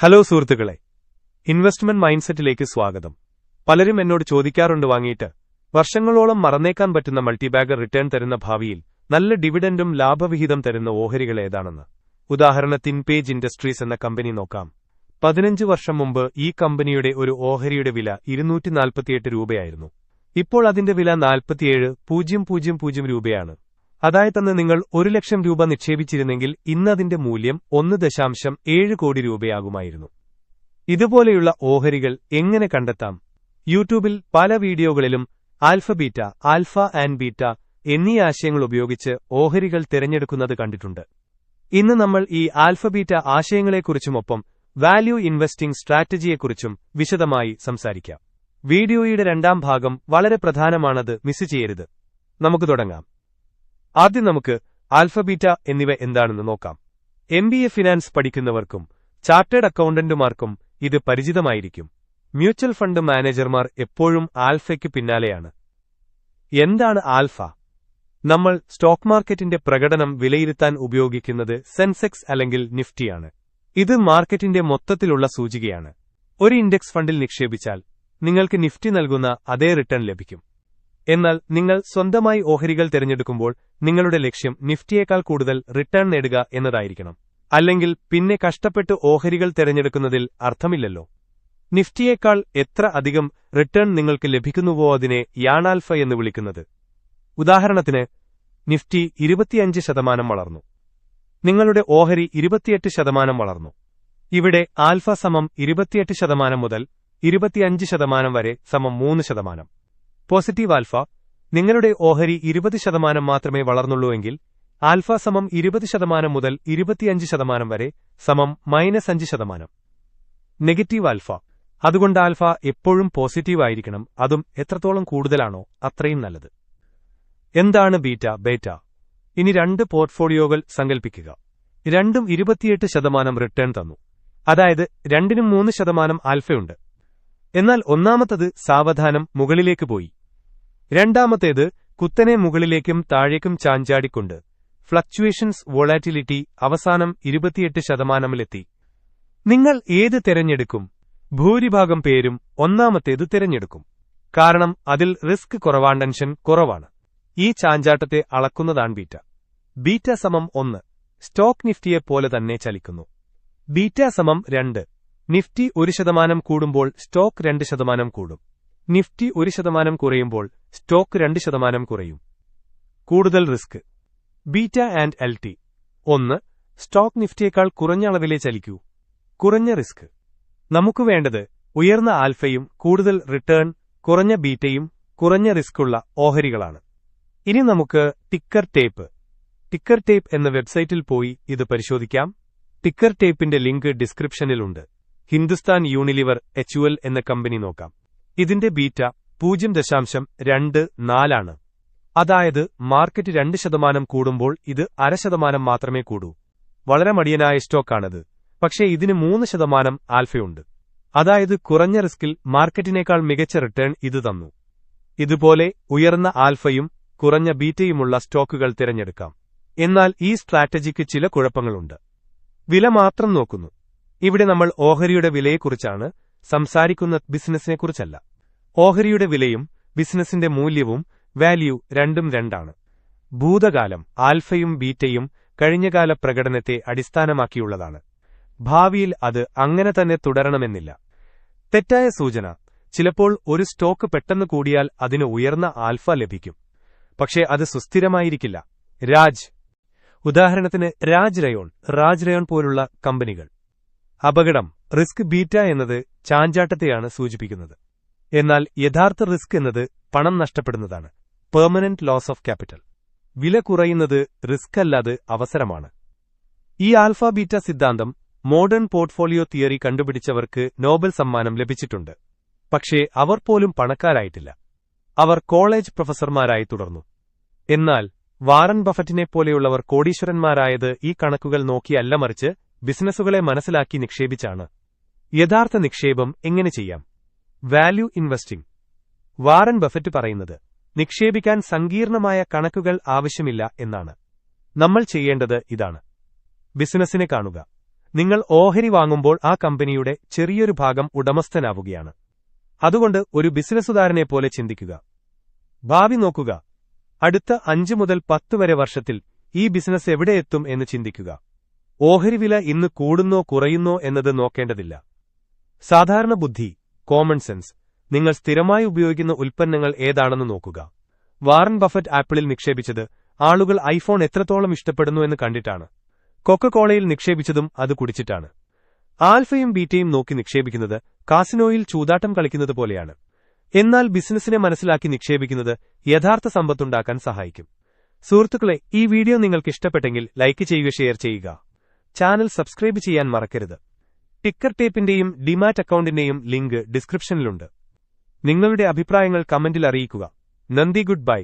Hello സുഹൃത്തുക്കളെ, investment മൈൻഡ്സെറ്റിലേക്ക് സ്വാഗതം. പലരും എന്നോട് ചോദിക്കാറുണ്ട്, വാങ്ങിയിട്ട് വർഷങ്ങളോളം മറന്നേക്കാൻ പറ്റുന്ന മൾട്ടിബാഗർ റിട്ടേൺ തരുന്ന, ഭാവിയിൽ നല്ല ഡിവിഡൻഡും ലാഭവിഹിതം തരുന്ന ഓഹരികൾ ഏതാണെന്ന്. ഉദാഹരണത്തിന് പേജ് ഇൻഡസ്ട്രീസ് എന്ന കമ്പനി നോക്കാം. 15 വർഷം മുമ്പ് ഈ കമ്പനിയുടെ ഒരു ഓഹരിയുടെ വില 248 രൂപയായിരുന്നു. ഇപ്പോൾ അതിന്റെ വില 47,000 രൂപയാണ്. അതായത് നിങ്ങൾ 1 ലക്ഷം രൂപ നിക്ഷേപിച്ചിരുന്നെങ്കിൽ ഇന്ന് അതിന്റെ മൂല്യം 1.7 കോടി രൂപയാകുമായിരുന്നു. ഇതുപോലെയുള്ള ഓഹരികൾ എങ്ങനെ കണ്ടെത്താം? യൂട്യൂബിൽ പല വീഡിയോകളിലും ആൽഫ ആൻഡ് ബീറ്റ എന്നീ ആശയങ്ങൾ ഉപയോഗിച്ച് ഓഹരികൾ തിരഞ്ഞെടുക്കുന്നത് കണ്ടിട്ടുണ്ട്. ഇന്ന് നമ്മൾ ഈ ബീറ്റ ആശയങ്ങളെക്കുറിച്ചുമൊപ്പം വാല്യൂ ഇൻവെസ്റ്റിംഗ് സ്ട്രാറ്റജിയെക്കുറിച്ചും വിശദമായി സംസാരിക്കാം. വീഡിയോയുടെ രണ്ടാം ഭാഗം വളരെ പ്രധാനമാണത് മിസ് ചെയ്യരുത്. നമുക്ക് തുടങ്ങാം. ആദ്യം നമുക്ക് ബീറ്റ എന്നിവ എന്താണെന്ന് നോക്കാം. MBA ഫിനാൻസ് പഠിക്കുന്നവർക്കും ചാർട്ടേഡ് അക്കൗണ്ടന്റുമാർക്കും ഇത് പരിചിതമായിരിക്കും. മ്യൂച്വൽ ഫണ്ട് മാനേജർമാർ എപ്പോഴും ആൽഫയ്ക്ക് പിന്നാലെയാണ്. എന്താണ് ആൽഫ? നമ്മൾ സ്റ്റോക്ക് മാർക്കറ്റിന്റെ പ്രകടനം വിലയിരുത്താൻ ഉപയോഗിക്കുന്നത് സെൻസെക്സ് അല്ലെങ്കിൽ നിഫ്റ്റിയാണ്. ഇത് മാർക്കറ്റിന്റെ മൊത്തത്തിലുള്ള സൂചികയാണ്. ഒരു ഇൻഡെക്സ് ഫണ്ടിൽ നിക്ഷേപിച്ചാൽ നിങ്ങൾക്ക് നിഫ്റ്റി നൽകുന്ന അതേ റിട്ടേൺ ലഭിക്കും. എന്നാൽ നിങ്ങൾ സ്വന്തമായി ഓഹരികൾ തിരഞ്ഞെടുക്കുമ്പോൾ നിങ്ങളുടെ ലക്ഷ്യം നിഫ്റ്റിയേക്കാൾ കൂടുതൽ റിട്ടേൺ നേടുക എന്നതായിരിക്കണം. അല്ലെങ്കിൽ പിന്നെ കഷ്ടപ്പെട്ട് ഓഹരികൾ തിരഞ്ഞെടുക്കുന്നതിൽ അർത്ഥമില്ലല്ലോ. നിഫ്റ്റിയേക്കാൾ എത്ര അധികം റിട്ടേൺ നിങ്ങൾക്ക് ലഭിക്കുന്നുവോ അതിനെ യാണാൽഫ എന്ന് വിളിക്കുന്നത്. ഉദാഹരണത്തിന്, നിഫ്റ്റി 25% വളർന്നു, നിങ്ങളുടെ ഓഹരി 28% വളർന്നു. ഇവിടെ ആൽഫ സമം 28% മുതൽ 25% വരെ സമം 3%. പോസിറ്റീവ് ആൽഫ, നിങ്ങളുടെ ഓഹരി 20% മാത്രമേ വളർന്നുള്ളൂവെങ്കിൽ ആൽഫ സമം 20% മുതൽ 25% വരെ സമം -5%. നെഗറ്റീവ് ആൽഫ, അതുകൊണ്ട് ആൽഫ എപ്പോഴും പോസിറ്റീവ് ആയിരിക്കണം, അതും എത്രത്തോളം കൂടുതലാണോ അത്രയും നല്ലത്. എന്താണ് ബീറ്റ? ഇനി 2 പോർട്ട്ഫോളിയോകൾ സങ്കൽപ്പിക്കുക. രണ്ടും 28% റിട്ടേൺ തന്നു. അതായത് രണ്ടിനും 3% ആൽഫയുണ്ട്. എന്നാൽ ഒന്നാമത്തത് സാവധാനം മുകളിലേക്ക് പോയി, രണ്ടാമത്തേത് കുത്തനെ മുകളിലേക്കും താഴേക്കും ചാഞ്ചാടിക്കൊണ്ട് ഫ്ലക്ച്വേഷൻസ് വോളാറ്റിലിറ്റി അവസാനം 28%-ലെത്തി. നിങ്ങൾ ഏത് തിരഞ്ഞെടുക്കും? ഭൂരിഭാഗം പേരും ഒന്നാമത്തേത് തിരഞ്ഞെടുക്കും. കാരണം അതിൽ റിസ്ക് കുറവാണ്, ടെൻഷൻ കുറവാണ്. ഈ ചാഞ്ചാട്ടത്തെ അളക്കുന്നതാണ് ബീറ്റ. ബീറ്റ സമം 1 സ്റ്റോക്ക് നിഫ്റ്റിയെപ്പോലെ തന്നെ ചലിക്കുന്നു. ബീറ്റ സമം 2 നിഫ്റ്റി 1% കൂടുമ്പോൾ സ്റ്റോക്ക് 2% കൂടും. നിഫ്റ്റി 1% കുറയുമ്പോൾ സ്റ്റോക്ക് 2% കുറയും. കൂടുതൽ risk. Beta and LT. 1 stock നിഫ്റ്റിയേക്കാൾ കുറഞ്ഞ അളവിലേ ചലിക്കൂ. കുറഞ്ഞ റിസ്ക്. നമുക്ക് വേണ്ടത് ഉയർന്ന ആൽഫയും കൂടുതൽ റിട്ടേൺ, കുറഞ്ഞ ബീറ്റയും കുറഞ്ഞ റിസ്ക്കുള്ള ഓഹരികളാണ്. ഇനി നമുക്ക് ടിക്കർ ടേപ്പ് എന്ന വെബ്സൈറ്റിൽ പോയി ഇത് പരിശോധിക്കാം. ടിക്കർ ടേപ്പിന്റെ ലിങ്ക് ഡിസ്ക്രിപ്ഷനിലുണ്ട്. ഹിന്ദുസ്ഥാൻ യൂണിലിവർ HUL എന്ന കമ്പനി നോക്കാം. ഇതിന്റെ ബീറ്റ 0.24 ആണ്. അതായത് മാർക്കറ്റ് 2% കൂടുമ്പോൾ ഇത് 0.5% മാത്രമേ കൂടൂ. വളരെ മടിയനായ സ്റ്റോക്കാണത്. പക്ഷേ ഇതിന് 3% ആൽഫയുണ്ട്. അതായത് കുറഞ്ഞ റിസ്കിൽ മാർക്കറ്റിനേക്കാൾ മികച്ച റിട്ടേൺ ഇത് തന്നു. ഇതുപോലെ ഉയർന്ന ആൽഫയും കുറഞ്ഞ ബീറ്റയുമുള്ള സ്റ്റോക്കുകൾ തിരഞ്ഞെടുക്കാം. എന്നാൽ ഈ സ്ട്രാറ്റജിക്ക് ചില കുഴപ്പങ്ങളുണ്ട്. വില മാത്രം നോക്കുന്നു. ഇവിടെ നമ്മൾ ഓഹരിയുടെ വിലയെക്കുറിച്ചാണ് സംസാരിക്കുന്ന, ബിസിനസിനെക്കുറിച്ചല്ല. ഓഹരിയുടെ വിലയും ബിസിനസിന്റെ മൂല്യവും വാല്യൂ രണ്ടും രണ്ടാണ്. ഭൂതകാലം ആൽഫയും ബീറ്റയും കഴിഞ്ഞകാല പ്രകടനത്തെ അടിസ്ഥാനമാക്കിയുള്ളതാണ്. ഭാവിയിൽ അത് അങ്ങനെ തന്നെ തുടരണമെന്നില്ല. തെറ്റായ സൂചന. ചിലപ്പോൾ ഒരു സ്റ്റോക്ക് പെട്ടെന്ന് കൂടിയാൽ അതിന് ഉയർന്ന ആൽഫ ലഭിക്കും, പക്ഷേ അത് സുസ്ഥിരമായിരിക്കില്ല. ഉദാഹരണത്തിന് രാജ് റയോൺ പോലുള്ള കമ്പനികൾ. അപകടം. റിസ്ക്. ബീറ്റ എന്നത് ചാഞ്ചാട്ടത്തെയാണ് സൂചിപ്പിക്കുന്നത്. എന്നാൽ യഥാർത്ഥ റിസ്ക് എന്നത് പണം നഷ്ടപ്പെടുന്നതാണ്. Permanent loss of capital. വില കുറയുന്നത് റിസ്ക് അല്ലാതെ അവസരമാണ്. ഈ ബീറ്റ സിദ്ധാന്തം മോഡേൺ പോർട്ട്ഫോളിയോ തിയറി കണ്ടുപിടിച്ചവർക്ക് നോബൽ സമ്മാനം ലഭിച്ചിട്ടുണ്ട്. പക്ഷേ അവർ പോലും പണക്കാരായിട്ടില്ല. അവർ കോളേജ് പ്രൊഫസർമാരായി തുടർന്നു. എന്നാൽ വാറൻ ബഫറ്റിനെപ്പോലെയുള്ളവർ കോടീശ്വരന്മാരായത് ഈ കണക്കുകൾ നോക്കിയല്ല, മറിച്ച് ബിസിനസ്സുകളെ മനസ്സിലാക്കി നിക്ഷേപിച്ചാണ്. യഥാർത്ഥ നിക്ഷേപം എങ്ങനെ ചെയ്യാം? Value investing. വാറൻ ബഫറ്റ് പറയുന്നത് നിക്ഷേപിക്കാൻ സങ്കീർണമായ കണക്കുകൾ ആവശ്യമില്ല എന്നാണ്. നമ്മൾ ചെയ്യേണ്ടത് ഇതാണ്. ബിസിനസ്സിനെ കാണുക. നിങ്ങൾ ഓഹരി വാങ്ങുമ്പോൾ ആ കമ്പനിയുടെ ചെറിയൊരു ഭാഗം ഉടമസ്ഥനാവുകയാണ്. അതുകൊണ്ട് ഒരു ബിസിനസ്സുകാരനെപ്പോലെ ചിന്തിക്കുക. ഭാവി നോക്കുക. അടുത്ത 5 മുതൽ 10 വരെ വർഷത്തിൽ ഈ ബിസിനസ് എവിടെയെത്തും എന്ന് ചിന്തിക്കുക. ഓഹരി വില ഇന്ന് കൂടുന്നോ കുറയുന്നോ എന്നത് നോക്കേണ്ടതില്ല. സാധാരണ ബുദ്ധി, കോമൺ സെൻസ്. നിങ്ങൾ സ്ഥിരമായി ഉപയോഗിക്കുന്ന ഉൽപ്പന്നങ്ങൾ ഏതാണെന്ന് നോക്കുക. വാറൻ ബഫറ്റ് ആപ്പിളിൽ നിക്ഷേപിച്ചത് ആളുകൾ ഐഫോൺ എത്രത്തോളം ഇഷ്ടപ്പെടുന്നു എന്ന് കണ്ടിട്ടാണ്. കൊക്കക്കോളയിൽ നിക്ഷേപിച്ചതും അത് കുടിച്ചിട്ടാണ്. ആൽഫയും ബീറ്റയും നോക്കി നിക്ഷേപിക്കുന്നത് കാസിനോയിൽ ചൂതാട്ടം കളിക്കുന്നത് പോലെയാണ്. എന്നാൽ ബിസിനസിനെ മനസ്സിലാക്കി നിക്ഷേപിക്കുന്നത് യഥാർത്ഥ സമ്പത്തുണ്ടാക്കാൻ സഹായിക്കും. സുഹൃത്തുക്കളെ, ഈ വീഡിയോ നിങ്ങൾക്ക് ഇഷ്ടപ്പെട്ടെങ്കിൽ ലൈക്ക് ചെയ്യുക, ഷെയർ ചെയ്യുക. ചാനൽ സബ്സ്ക്രൈബ് ചെയ്യാൻ മറക്കരുത്. ടിക്കർ ടേപ്പിന്റെയും ഡിമാറ്റ് അക്കൗണ്ടിന്റെയും ലിങ്ക് ഡിസ്ക്രിപ്ഷനിലുണ്ട്. നിങ്ങളുടെ അഭിപ്രായങ്ങൾ കമന്റിൽ അറിയിക്കുക. നന്ദി, ഗുഡ് ബൈ.